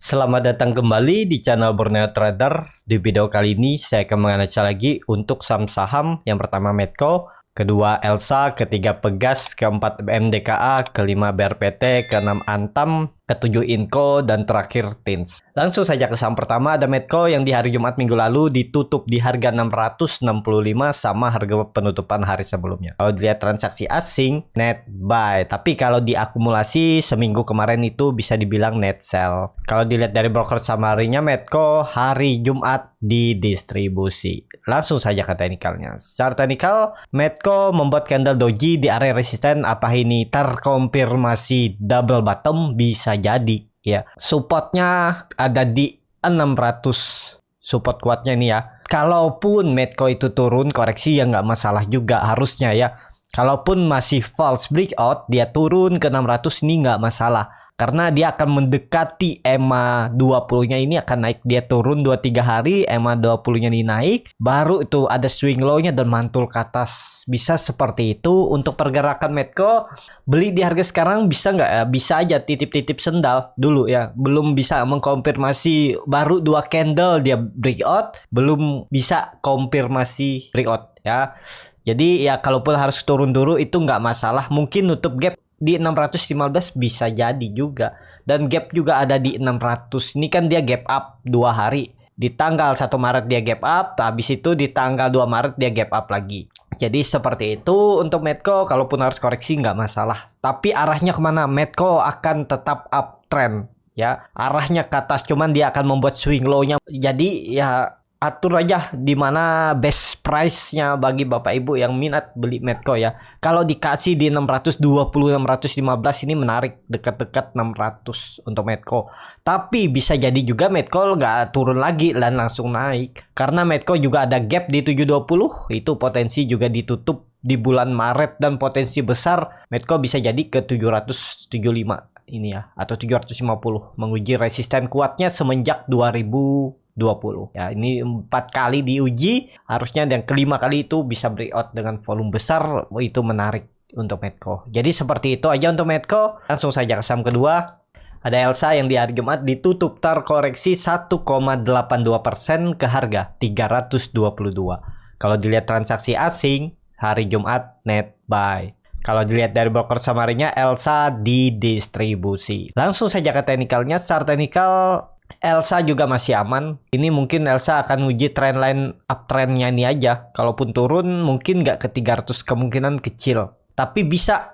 Selamat datang kembali di channel Borneo Trader. Di video kali ini saya akan menganalisa lagi untuk saham-saham. Yang pertama Medco, kedua Elsa, ketiga Pegas, keempat MDKA, kelima BRPT, keenam Antam, ketujuh Inco, dan terakhir Tins. Langsung saja ke saham pertama, ada Medco yang di hari Jumat minggu lalu ditutup di harga 665 sama harga penutupan hari sebelumnya. Kalau dilihat transaksi asing, net buy. Tapi kalau diakumulasi seminggu kemarin itu bisa dibilang net sell. Kalau dilihat dari broker summary-nya, Medco hari Jumat didistribusi. Langsung saja ke teknikalnya. Secara teknikal, Medco membuat candle doji di area resisten. Apa ini terkonfirmasi double bottom? Bisa jadi ya. Supportnya ada di 600. Support kuatnya nih ya. Kalaupun Medco itu turun koreksi ya nggak masalah juga harusnya ya. Kalaupun masih false breakout, dia turun ke 600 ini nggak masalah. Karena dia akan mendekati EMA 20-nya ini akan naik. Dia turun 2-3 hari, EMA 20-nya ini naik. Baru itu ada swing low-nya dan mantul ke atas. Bisa seperti itu. Untuk pergerakan Medco, beli di harga sekarang bisa nggak ya? Bisa aja titip-titip sendal dulu ya. Belum bisa mengkonfirmasi, baru 2 candle dia breakout. Belum bisa konfirmasi breakout ya. Jadi ya kalaupun harus turun dulu itu nggak masalah. Mungkin nutup gap di 615 bisa jadi juga. Dan gap juga ada di 600. Ini kan dia gap up 2 hari. Di tanggal 1 Maret dia gap up. Habis itu di tanggal 2 Maret dia gap up lagi. Jadi seperti itu untuk Medco. Kalaupun harus koreksi nggak masalah. Tapi arahnya kemana? Medco akan tetap uptrend ya. Arahnya ke atas. Cuman dia akan membuat swing low-nya. Jadi ya atur aja di mana best price-nya bagi Bapak Ibu yang minat beli Medco ya. Kalau dikasih di 620 615 ini menarik, dekat-dekat 600 untuk Medco. Tapi bisa jadi juga Medco nggak turun lagi dan langsung naik. Karena Medco juga ada gap di 720, itu potensi juga ditutup di bulan Maret dan potensi besar Medco bisa jadi ke 775 ini ya atau 750 menguji resisten kuatnya semenjak 2020 ya. Ini 4 kali diuji, harusnya yang kelima kali itu bisa breakout dengan volume besar. Itu menarik untuk Medco. Jadi seperti itu aja untuk Medco. Langsung saja ke saham kedua, ada Elsa yang di hari Jumat ditutup terkoreksi 1,82% ke harga 322. Kalau dilihat transaksi asing hari Jumat net buy. Kalau dilihat dari broker summary-nya, Elsa didistribusi. Langsung saja ke teknikalnya. Secara teknikal Elsa juga masih aman. Ini mungkin Elsa akan uji trendline uptrendnya ini aja. Kalaupun turun mungkin nggak ke 300, kemungkinan kecil. Tapi bisa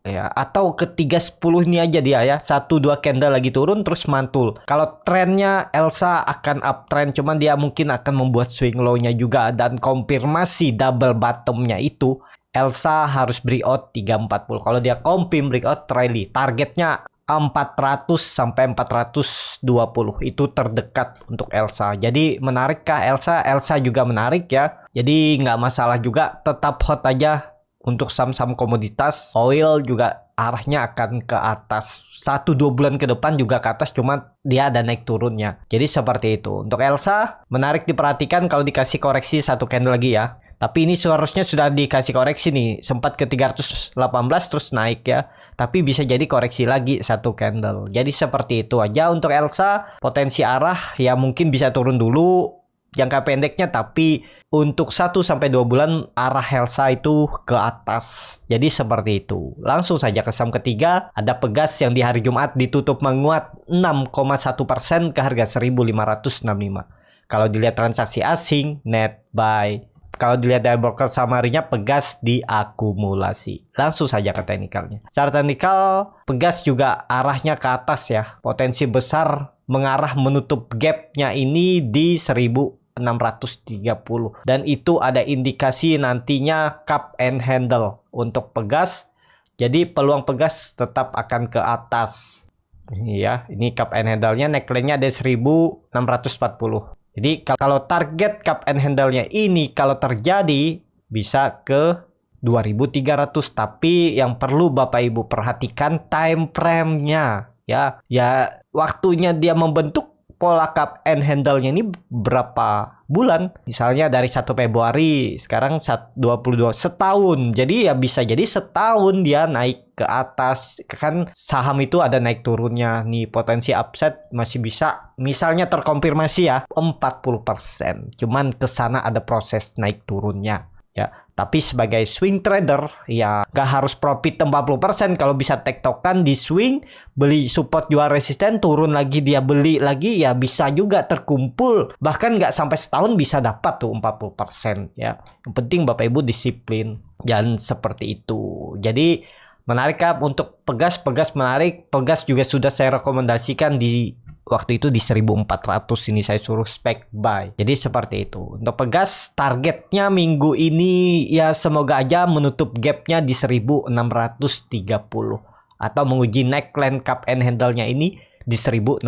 ya. Atau ke 310 ini aja dia ya. 1-2 candle lagi turun terus mantul. Kalau trennya Elsa akan uptrend. Cuman dia mungkin akan membuat swing low-nya juga. Dan konfirmasi double bottom-nya itu Elsa harus breakout 340. Kalau dia confirm breakout rally, targetnya 400 sampai 420 itu terdekat untuk Elsa. Jadi menarikkah Elsa? Elsa juga menarik ya. Jadi nggak masalah juga, tetap hot aja untuk saham-saham komoditas. Oil juga arahnya akan ke atas. 1-2 bulan ke depan juga ke atas, cuma dia ada naik turunnya. Jadi seperti itu. Untuk Elsa menarik diperhatikan kalau dikasih koreksi 1 candle lagi ya. Tapi ini seharusnya sudah dikasih koreksi nih. Sempat ke 318 terus naik ya. Tapi bisa jadi koreksi lagi 1 candle. Jadi seperti itu aja untuk Elsa. Potensi arah ya mungkin bisa turun dulu jangka pendeknya. Tapi untuk 1-2 bulan arah Elsa itu ke atas. Jadi seperti itu. Langsung saja ke saham ketiga. Ada Pegas yang di hari Jumat ditutup menguat 6,1% ke harga 1.565. Kalau dilihat transaksi asing net buy. Kalau dilihat dari broker summary-nya, Pegas diakumulasi. Langsung saja ke teknikalnya. Secara teknikal, Pegas juga arahnya ke atas ya. Potensi besar mengarah menutup gap-nya ini di 1630. Dan itu ada indikasi nantinya cup and handle untuk Pegas. Jadi peluang Pegas tetap akan ke atas. Ya, ini cup and handle-nya neckline-nya ada 1640. Jadi kalau target cup and handle-nya ini kalau terjadi bisa ke 2300. Tapi yang perlu Bapak Ibu perhatikan time frame-nya ya. Ya waktunya dia membentuk pola cup and handle-nya ini berapa bulan. Misalnya dari 1 Februari, sekarang 22 setahun. Jadi ya bisa jadi setahun dia naik ke atas. Kan saham itu ada naik turunnya. Nih potensi upside masih bisa misalnya terkonfirmasi ya 40%. Cuman ke sana ada proses naik turunnya. Ya, tapi sebagai swing trader ya gak harus profit 40%. Kalau bisa tektokan di swing, beli support jual resisten, turun lagi dia beli lagi, ya bisa juga terkumpul. Bahkan gak sampai setahun bisa dapat tuh 40% ya. Yang penting Bapak Ibu disiplin. Dan seperti itu. Jadi menarik Kak untuk Pegas menarik. Pegas juga sudah saya rekomendasikan di waktu itu di 1400 ini saya suruh spek buy. Jadi seperti itu. Untuk Pegas targetnya minggu ini ya semoga aja menutup gapnya di 1630 atau menguji neckline cup and handle-nya ini di 1640.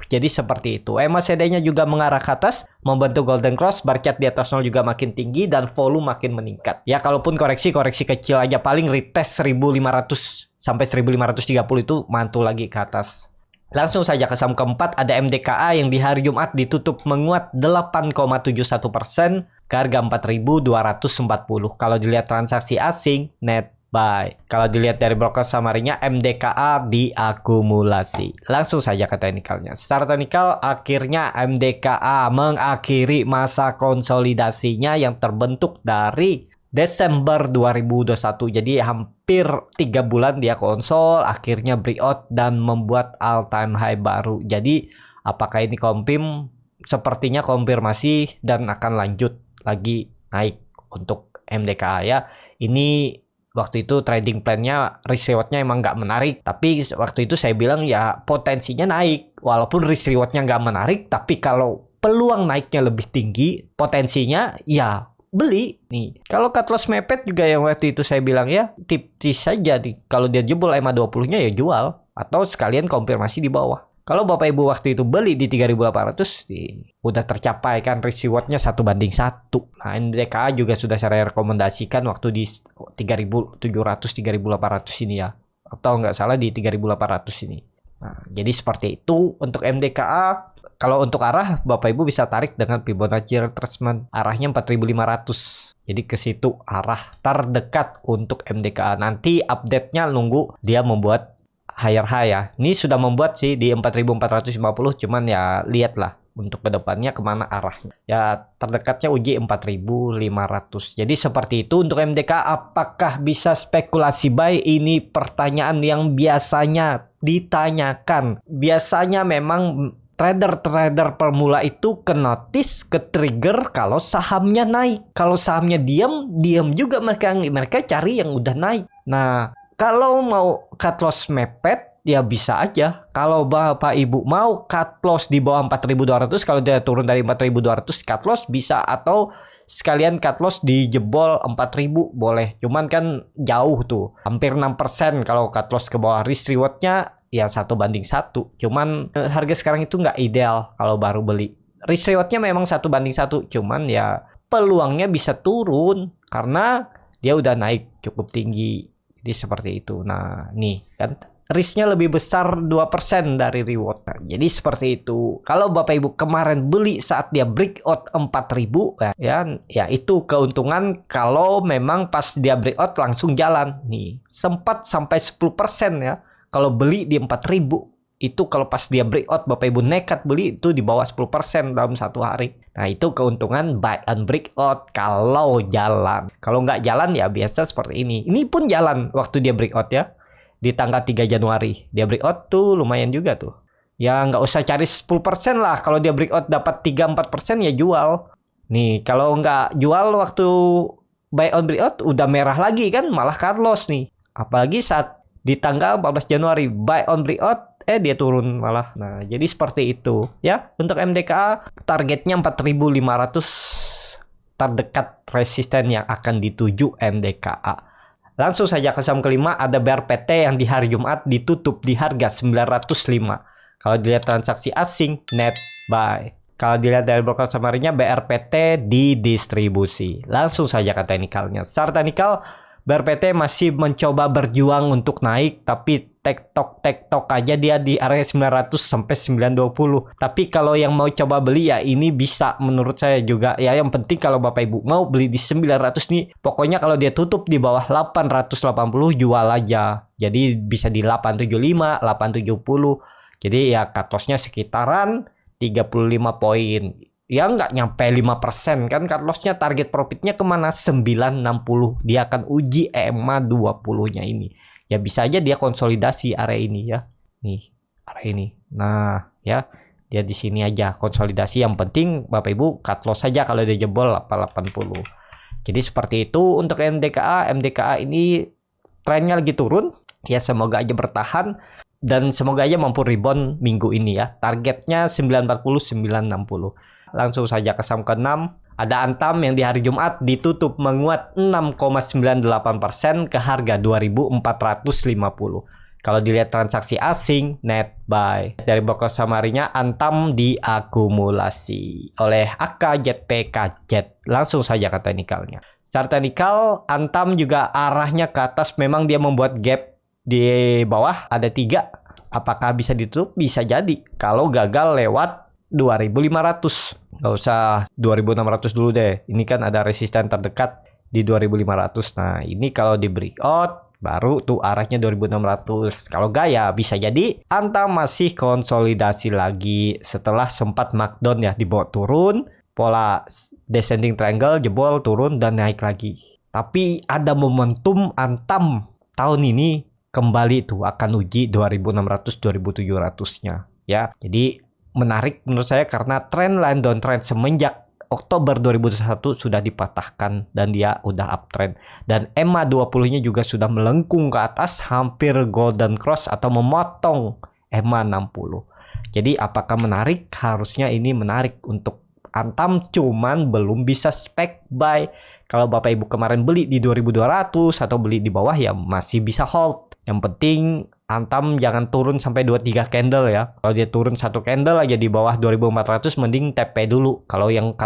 Jadi seperti itu. MACD-nya juga mengarah ke atas, membentuk golden cross, bar chart di atas 0 juga makin tinggi dan volume makin meningkat. Ya kalaupun koreksi kecil aja paling retest 1500 sampai 1530 itu mantul lagi ke atas. Langsung saja ke saham keempat, ada MDKA yang di hari Jumat ditutup menguat 8,71% ke harga 4.240. Kalau dilihat transaksi asing, net buy. Kalau dilihat dari broker samarinya, MDKA diakumulasi. Langsung saja ke teknikalnya. Secara teknikal, akhirnya MDKA mengakhiri masa konsolidasinya yang terbentuk dari Desember 2021. Jadi hampir 3 bulan dia konsol, akhirnya breakout dan membuat all time high baru. Jadi apakah ini confirm? Sepertinya konfirmasi dan akan lanjut lagi naik untuk MDKA ya. Ini waktu itu trading plan-nya risk reward-nya emang nggak menarik. Tapi waktu itu saya bilang ya potensinya naik. Walaupun risk reward-nya nggak menarik, tapi kalau peluang naiknya lebih tinggi, potensinya ya beli nih. Kalau cut loss mepet juga yang waktu itu saya bilang ya tipis saja nih. Kalau dia jebol EMA 20-nya ya jual atau sekalian konfirmasi di bawah. Kalau Bapak Ibu waktu itu beli di 3.800 udah tercapai kan risk reward-nya 1:1. Nah, NDKA juga sudah saya rekomendasikan waktu di 3.700 3.800 ini ya. Atau nggak salah di 3.800 ini. Nah, jadi seperti itu untuk MDKA. Kalau untuk arah, Bapak Ibu bisa tarik dengan Fibonacci retracement. Arahnya 4.500. Jadi ke situ arah terdekat untuk MDKA. Nanti update-nya nunggu dia membuat higher high ya. Ini sudah membuat sih di 4.450. Cuman ya lihatlah untuk kedepannya kemana arahnya. Ya terdekatnya uji 4.500. Jadi seperti itu untuk MDKA. Apakah bisa spekulasi buy? Ini pertanyaan yang biasanya ditanyakan. Biasanya memang trader pemula itu ke notice, ke trigger kalau sahamnya naik. Kalau sahamnya diam juga mereka cari yang udah naik. Nah, kalau mau cut loss mepet ya bisa aja. Kalau Bapak Ibu mau cut loss di bawah 4.200, kalau dia turun dari 4.200 cut loss bisa, atau sekalian cut loss di jebol 4.000 boleh. Cuman kan jauh tuh, hampir 6% kalau cut loss ke bawah. Risk reward-nya ya 1:1. Cuman harga sekarang itu nggak ideal kalau baru beli. Risk reward-nya memang 1:1, cuman ya peluangnya bisa turun karena dia udah naik cukup tinggi. Jadi seperti itu. Nah, nih kan risknya lebih besar 2% dari reward. Nah, jadi seperti itu. Kalau Bapak Ibu kemarin beli saat dia breakout 4.000 ya itu keuntungan kalau memang pas dia breakout langsung jalan. Nih, sempat sampai 10% ya. Kalau beli di 4.000 itu kalau pas dia breakout Bapak Ibu nekat beli itu di bawah 10% dalam satu hari. Nah, itu keuntungan buy and breakout kalau jalan. Kalau nggak jalan ya biasa seperti ini. Ini pun jalan waktu dia breakout ya. Di tanggal 3 Januari. Dia breakout tuh lumayan juga tuh. Ya nggak usah cari 10% lah. Kalau dia breakout dapat 3-4% ya jual. Nih, kalau nggak jual waktu buy on breakout udah merah lagi kan, malah cut loss nih. Apalagi saat di tanggal 14 Januari buy on breakout dia turun malah. Nah, jadi seperti itu ya. Untuk MDKA targetnya 4.500 terdekat resisten yang akan dituju MDKA. Langsung saja ke saham kelima, ada BRPT yang di hari Jumat ditutup di harga 905. Kalau dilihat transaksi asing, net buy. Kalau dilihat dari broker samarinya, BRPT didistribusi. Langsung saja ke teknikalnya. Secara teknikal, BRPT masih mencoba berjuang untuk naik, tapi tektok aja dia di area 900 sampai 920. Tapi kalau yang mau coba beli ya ini bisa menurut saya juga ya, yang penting kalau Bapak Ibu mau beli di 900 nih, pokoknya kalau dia tutup di bawah 880 jual aja. Jadi bisa di 875, 870. Jadi ya cut loss-nya sekitaran 35 poin. Ya nggak nyampe 5% kan cut loss-nya, target profitnya kemana? 960. Dia akan uji EMA 20-nya ini. Ya bisa aja dia konsolidasi area ini ya. Nih, area ini. Nah, ya. Dia di sini aja konsolidasi. Yang penting Bapak Ibu cut loss saja kalau dia jebol 80. Jadi seperti itu untuk MDKA. MDKA ini trennya lagi turun. Ya semoga aja bertahan. Dan semoga aja mampu rebound minggu ini ya. Targetnya 940, 960. Langsung saja ke saham ke-6. Ada Antam yang di hari Jumat ditutup menguat 6,98% ke harga 2.450. Kalau dilihat transaksi asing, net buy. Dari broker samarinya, Antam diakumulasi oleh AKZPKZ. Langsung saja ke teknikalnya. Secara teknikal, Antam juga arahnya ke atas. Memang dia membuat gap di bawah, ada 3. Apakah bisa ditutup? Bisa jadi. Kalau gagal lewat 2.500. Nggak usah 2.600 dulu deh. Ini kan ada resisten terdekat di 2.500. Nah, ini kalau di breakout baru tuh arahnya 2.600. Kalau gaya bisa jadi Antam masih konsolidasi lagi setelah sempat markdown ya, dibawa turun, pola descending triangle, jebol, turun dan naik lagi. Tapi ada momentum Antam tahun ini kembali tuh akan uji 2.600 2.700-nya ya. Jadi menarik menurut saya karena tren line downtrend semenjak Oktober 2021 sudah dipatahkan dan dia udah uptrend. Dan EMA 20-nya juga sudah melengkung ke atas hampir golden cross atau memotong EMA 60. Jadi apakah menarik? Harusnya ini menarik untuk Antam, cuman belum bisa spec buy. Kalau Bapak Ibu kemarin beli di 2.200 atau beli di bawah ya masih bisa hold. Yang penting Antam jangan turun sampai 2-3 candle ya. Kalau dia turun 1 candle aja di bawah 2.400 mending TP dulu. Kalau yang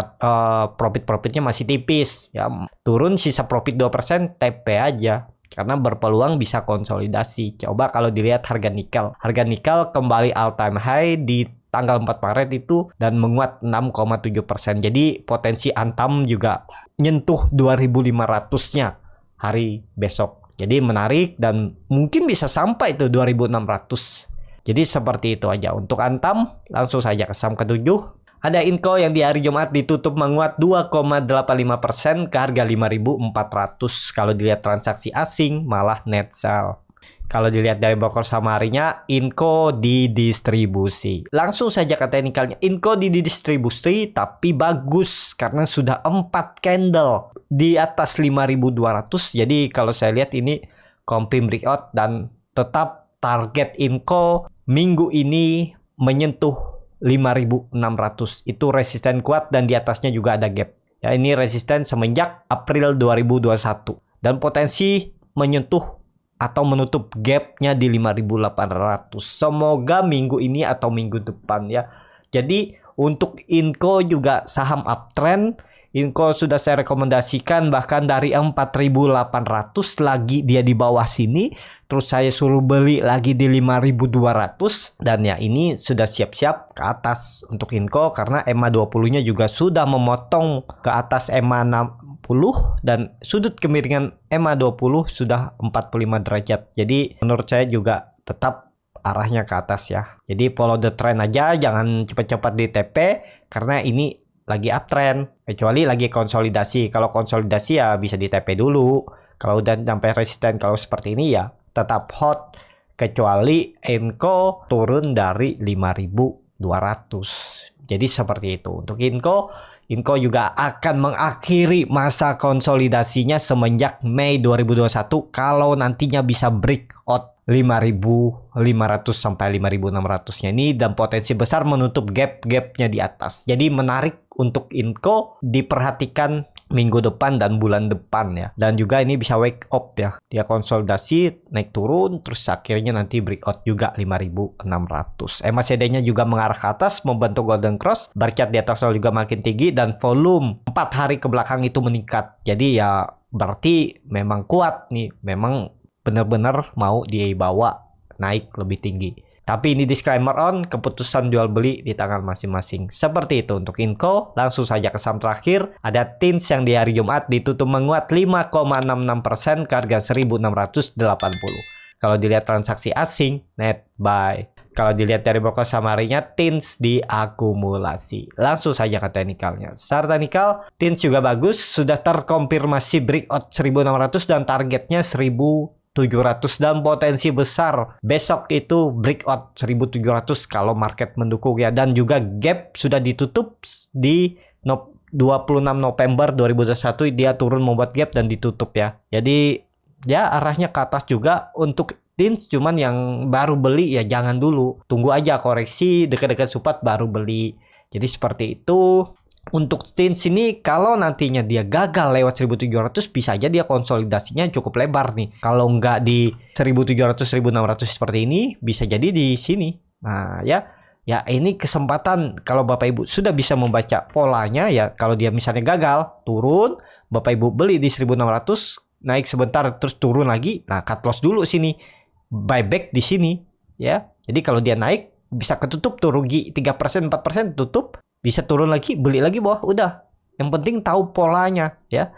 profitnya masih tipis ya, turun sisa profit 2% TP aja. Karena berpeluang bisa konsolidasi. Coba kalau dilihat harga nikel. Harga nikel kembali all time high di tanggal 4 Maret itu dan menguat 6,7%. Jadi potensi Antam juga nyentuh 2.500-nya hari besok. Jadi menarik dan mungkin bisa sampai itu 2.600. Jadi seperti itu aja untuk Antam. Langsung saja ke saham ke-7. Ada Inco yang di hari Jumat ditutup menguat 2,85% ke harga 5.400. Kalau dilihat transaksi asing malah net sell. Kalau dilihat dari broker samarinya, Inco didistribusi. Langsung saja ke teknikalnya. Inco didistribusi tapi bagus karena sudah 4 candle di atas 5.200. Jadi kalau saya lihat ini confirm breakout dan tetap target Inco minggu ini menyentuh 5.600. Itu resisten kuat dan di atasnya juga ada gap. Ya, ini resisten semenjak April 2021 dan potensi menyentuh atau menutup gapnya di 5.800. Semoga minggu ini atau minggu depan ya. Jadi untuk Inco juga saham uptrend. Inco sudah saya rekomendasikan bahkan dari 4.800 lagi dia di bawah sini. Terus saya suruh beli lagi di 5.200. Dan ya ini sudah siap-siap ke atas untuk Inco karena EMA 20-nya juga sudah memotong ke atas EMA 60 dan sudut kemiringan EMA 20 sudah 45 derajat. Jadi menurut saya juga tetap arahnya ke atas ya. Jadi follow the trend aja, jangan cepat-cepat di TP karena ini lagi uptrend. Kecuali lagi konsolidasi. Kalau konsolidasi ya bisa di TP dulu. Kalau udah sampai resisten kalau seperti ini ya tetap hot. Kecuali Inco turun dari 5.200. Jadi seperti itu. Untuk Inco juga akan mengakhiri masa konsolidasinya semenjak Mei 2021 kalau nantinya bisa breakout 5.500 sampai 5.600-nya ini dan potensi besar menutup gap-gapnya di atas. Jadi menarik untuk Inco diperhatikan minggu depan dan bulan depan ya. Dan juga ini bisa wake up ya. Dia konsolidasi naik turun terus akhirnya nanti breakout juga 5.600. MACD-nya juga mengarah ke atas membentuk golden cross. Bar chart di atas juga makin tinggi dan volume 4 hari ke belakang itu meningkat. Jadi ya berarti memang kuat nih. Memang benar-benar mau dibawa naik lebih tinggi. Tapi ini disclaimer on, keputusan jual beli di tangan masing-masing. Seperti itu untuk info. Langsung saja ke saham terakhir. Ada TINS yang di hari Jumat ditutup menguat 5,66% ke harga 1.680. Kalau dilihat transaksi asing, net buy. Kalau dilihat dari broker saham harinya, TINS diakumulasi. Langsung saja ke teknikalnya. Secara teknikal, TINS juga bagus. Sudah terkonfirmasi breakout 1.600 dan targetnya 1.700 dan potensi besar besok itu breakout 1.700 kalau market mendukung ya. Dan juga gap sudah ditutup di 26 November 2021 dia turun membuat gap dan ditutup ya. Jadi ya arahnya ke atas juga untuk TINS, cuman yang baru beli ya jangan dulu. Tunggu aja koreksi dekat-dekat support baru beli. Jadi seperti itu. Untuk TINS ini kalau nantinya dia gagal lewat 1.700 bisa aja dia konsolidasinya cukup lebar nih. Kalau nggak di 1.700 1.600 seperti ini bisa jadi di sini. Nah ya ini kesempatan kalau Bapak Ibu sudah bisa membaca polanya ya. Kalau dia misalnya gagal turun, Bapak Ibu beli di 1.600, naik sebentar terus turun lagi. Nah cut loss dulu sini, buyback di sini ya. Jadi kalau dia naik bisa ketutup tuh rugi 3% 4% tutup. Bisa turun lagi, beli lagi bawah, udah. Yang penting tahu polanya ya.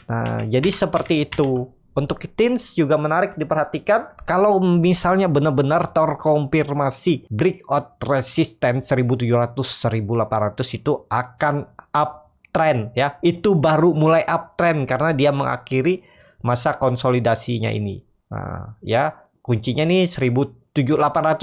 Nah, jadi seperti itu. Untuk TINS juga menarik diperhatikan. Kalau misalnya benar-benar terkonfirmasi breakout resistance 1.700, 1.800 itu akan uptrend ya. Itu baru mulai uptrend karena dia mengakhiri masa konsolidasinya ini. Nah, ya kuncinya nih 1.800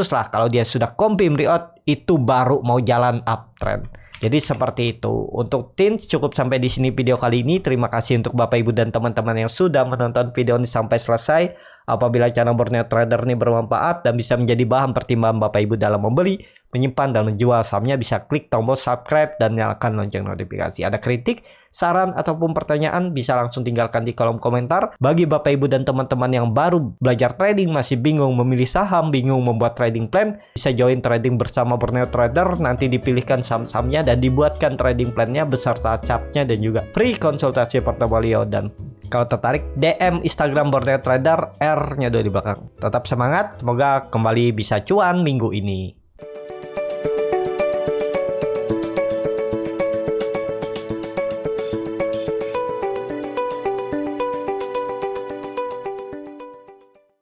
lah. Kalau dia sudah confirm breakout itu baru mau jalan uptrend. Jadi seperti itu. Untuk TINS cukup sampai di sini video kali ini. Terima kasih untuk Bapak Ibu dan teman-teman yang sudah menonton video ini sampai selesai. Apabila channel Borneo Trader ini bermanfaat dan bisa menjadi bahan pertimbangan Bapak Ibu dalam membeli, menyimpan dan menjual sahamnya, bisa klik tombol subscribe dan nyalakan lonceng notifikasi. Ada kritik, saran ataupun pertanyaan bisa langsung tinggalkan di kolom komentar. Bagi Bapak Ibu dan teman-teman yang baru belajar trading, masih bingung memilih saham, bingung membuat trading plan, bisa join trading bersama Borneo Trader. Nanti dipilihkan saham-sahamnya dan dibuatkan trading plannya beserta chartnya dan juga free konsultasi portofolio. Dan kalau tertarik DM Instagram Borneo Trader, R-nya 2 di belakang. Tetap semangat, semoga kembali bisa cuan minggu ini.